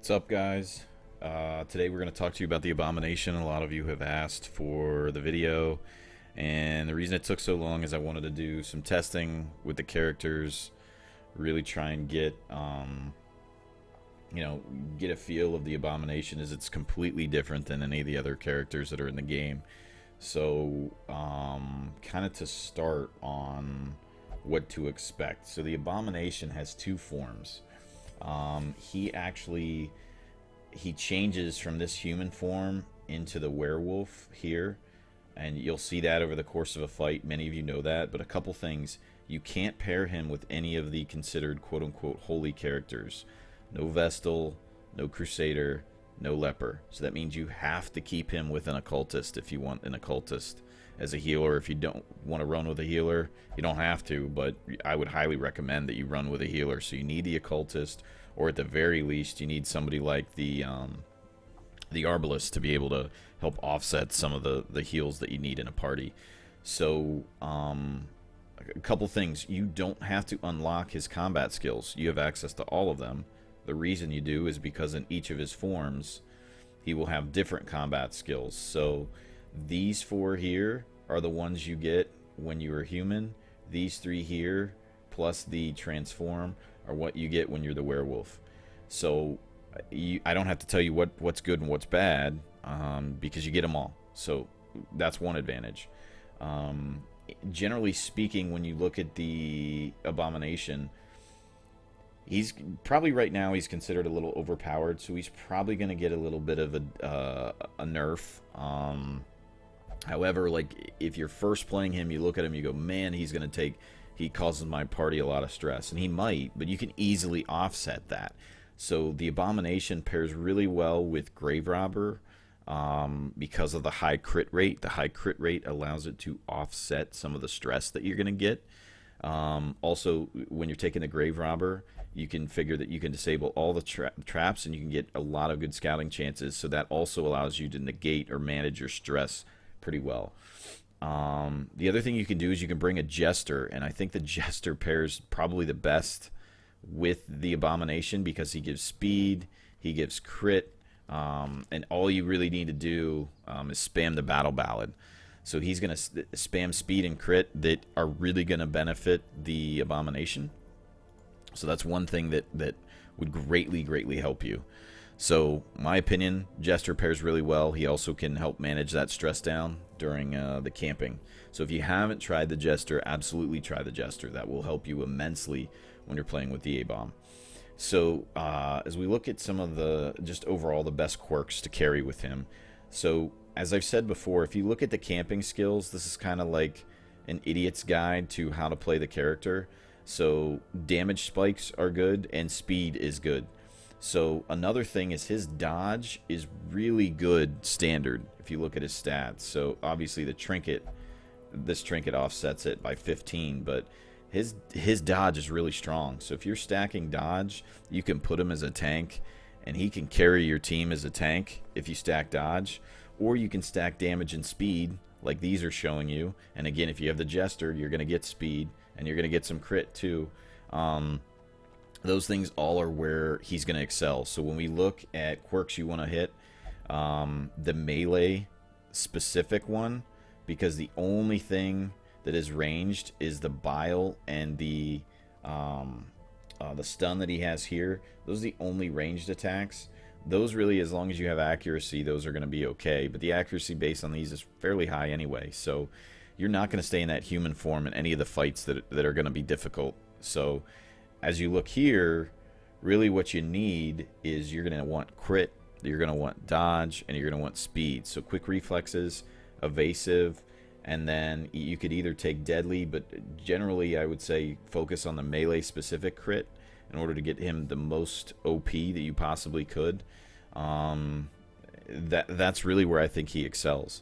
What's up, guys? Today we're going to talk to you about the Abomination. A lot of you have asked for the video, and the reason it took so long is I wanted to do some testing with the characters, really try and get, get a feel of the Abomination, as it's completely different than any of the other characters that are in the game. So, kind of to start on what to expect. So the Abomination has two forms. He changes from this human form into the werewolf here, and you'll see that over the course of a fight. Many of you know that, but a couple things: you can't pair him with any of the considered quote-unquote holy characters. No Vestal, no Crusader, no Leper. So that means you have to keep him with an occultist if you want an occultist as a healer. If you don't want to run with a healer, you don't have to, but I would highly recommend that you run with a healer. So you need the occultist, or at the very least you need somebody like the Arbalist to be able to help offset some of the heals that you need in a party. So a couple things: you don't have to unlock his combat skills. You have access to all of them. The reason you do is because in each of his forms he will have different combat skills. So these four here are the ones you get when you are human. These three here, plus the transform, are what you get when you're the werewolf. So I don't have to tell you what's good and what's bad, because you get them all. So that's one advantage. Generally speaking, when you look at the Abomination, he's probably right now he's considered a little overpowered, so he's probably going to get a little bit of a nerf. However, like, if you're first playing him, you look at him, you go, man, he causes my party a lot of stress. And he might, but you can easily offset that. So the Abomination pairs really well with Grave Robber, because of the high crit rate. The high crit rate allows it to offset some of the stress that you're going to get. Also, when you're taking the Grave Robber, you can figure that you can disable all the traps, and you can get a lot of good scouting chances. So that also allows you to negate or manage your stress pretty well. The other thing you can do is you can bring a Jester, and I think the Jester pairs probably the best with the Abomination, because he gives speed, he gives crit, and all you really need to do is spam the Battle Ballad. So he's going to spam speed and crit that are really going to benefit the Abomination. So that's one thing that would greatly help you. So, my opinion, Jester pairs really well. He also can help manage that stress down during the camping. So if you haven't tried the Jester, absolutely try the Jester. That will help you immensely when you're playing with the A-Bomb. So as we look at some of just overall the best quirks to carry with him. So as I've said before, if you look at the camping skills, this is kind of like an idiot's guide to how to play the character. So damage spikes are good, and speed is good. So another thing is his dodge is really good standard if you look at his stats. So obviously this trinket offsets it by 15, but his dodge is really strong. So if you're stacking dodge, you can put him as a tank, and he can carry your team as a tank if you stack dodge. Or you can stack damage and speed like these are showing you. And again, if you have the Jester, you're going to get speed, and you're going to get some crit too. Those things all are where he's going to excel. So when we look at quirks you want to hit, the melee specific one, because the only thing that is ranged is the bile and the stun that he has here. Those are the only ranged attacks. Those really, as long as you have accuracy, those are going to be okay. But the accuracy based on these is fairly high anyway. So you're not going to stay in that human form in any of the fights that are going to be difficult. So as you look here, really what you need is you're going to want crit, you're going to want dodge, and you're going to want speed. So quick reflexes, evasive, and then you could either take deadly, but generally I would say focus on the melee specific crit in order to get him the most OP that you possibly could. That's really where I think he excels.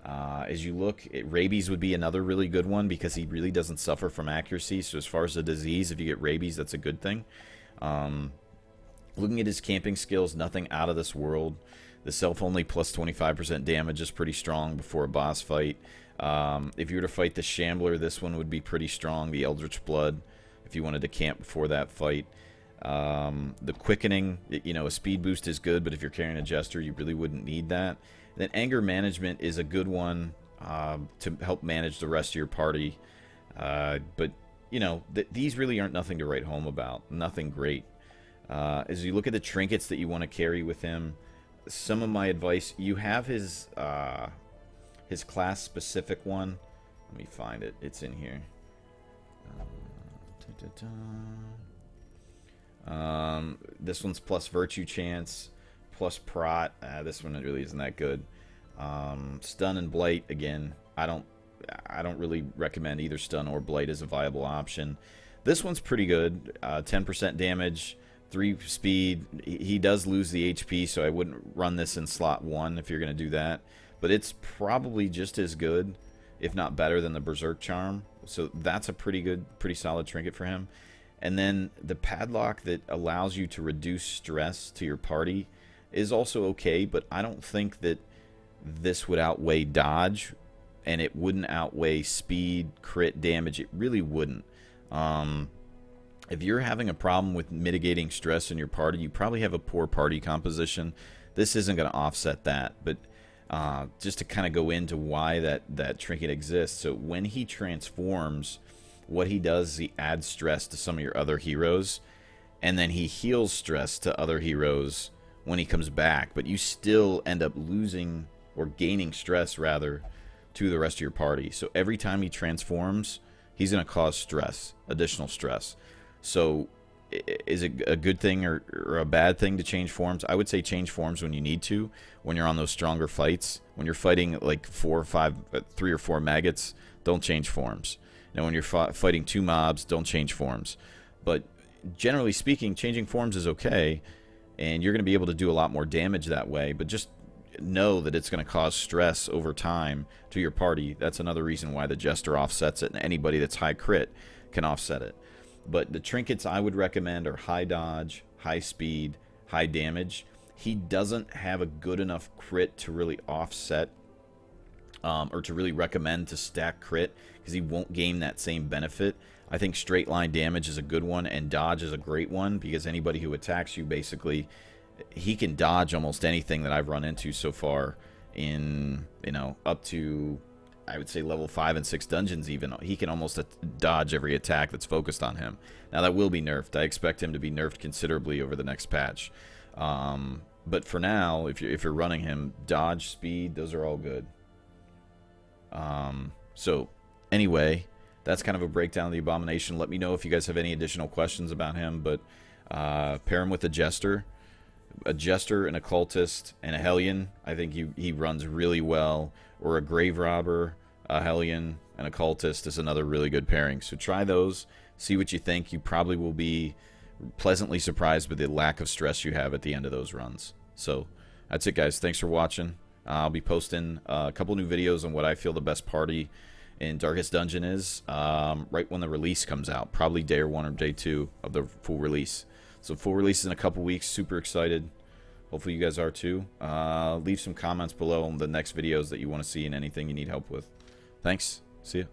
As you look, Rabies would be another really good one, because he really doesn't suffer from accuracy. So as far as the disease, if you get Rabies, that's a good thing. Looking at his camping skills, nothing out of this world. The self-only plus 25% damage is pretty strong before a boss fight. If you were to fight the Shambler, this one would be pretty strong. The Eldritch Blood, if you wanted to camp before that fight. The quickening, you know, a speed boost is good, but if you're carrying a jester, you really wouldn't need that. Then anger management is a good one to help manage the rest of your party. But, you know, these really aren't nothing to write home about. Nothing great. As you look at the trinkets that you want to carry with him, some of my advice, you have his class-specific one. Let me find it. It's in here. This one's plus virtue chance, plus prot. This one really isn't that good. Stun and blight, again, I don't really recommend either stun or blight as a viable option. This one's pretty good. 10% damage, 3 speed. He does lose the HP, so I wouldn't run this in slot 1 if you're going to do that. But it's probably just as good, if not better, than the Berserk Charm. So that's a pretty solid trinket for him. And then the padlock that allows you to reduce stress to your party is also okay, but I don't think that this would outweigh dodge, and it wouldn't outweigh speed, crit, damage. It really wouldn't. If you're having a problem with mitigating stress in your party, you probably have a poor party composition. This isn't going to offset that, but just to kind of go into why that trinket exists. So when he transforms, what he does is he adds stress to some of your other heroes, and then he heals stress to other heroes when he comes back, but you still end up losing or gaining stress, rather, to the rest of your party. So every time he transforms, he's going to cause stress, additional stress. So is it a good thing or a bad thing to change forms? I would say change forms when you need to, when you're on those stronger fights. When you're fighting like 3 or 4 maggots, don't change forms. Now, when you're fighting 2 mobs, don't change forms. But generally speaking, changing forms is okay, and you're going to be able to do a lot more damage that way. But just know that it's going to cause stress over time to your party. That's another reason why the Jester offsets it, and anybody that's high crit can offset it. But the trinkets I would recommend are high dodge, high speed, high damage. He doesn't have a good enough crit to really offset or to really recommend to stack crit, because he won't gain that same benefit. I think straight line damage is a good one, and dodge is a great one, because anybody who attacks you, basically, he can dodge almost anything that I've run into so far in, you know, up to, I would say, level 5 and 6 dungeons even. He can almost dodge every attack that's focused on him. Now, that will be nerfed. I expect him to be nerfed considerably over the next patch. But for now, if you're running him, dodge, speed, those are all good. So anyway, that's kind of a breakdown of the Abomination. Let me know if you guys have any additional questions about him, but pair him with a Jester, an Occultist, and a Hellion. I think he runs really well. Or a Grave Robber, a Hellion, and a Occultist is another really good pairing. So try those, see what you think. You probably will be pleasantly surprised with the lack of stress you have at the end of those runs. So that's it, guys. Thanks for watching. I'll be posting a couple new videos on what I feel the best party in Darkest Dungeon is right when the release comes out. Probably day 1 or day 2 of the full release. So full release is in a couple weeks. Super excited. Hopefully you guys are too. Leave some comments below on the next videos that you want to see and anything you need help with. Thanks. See ya.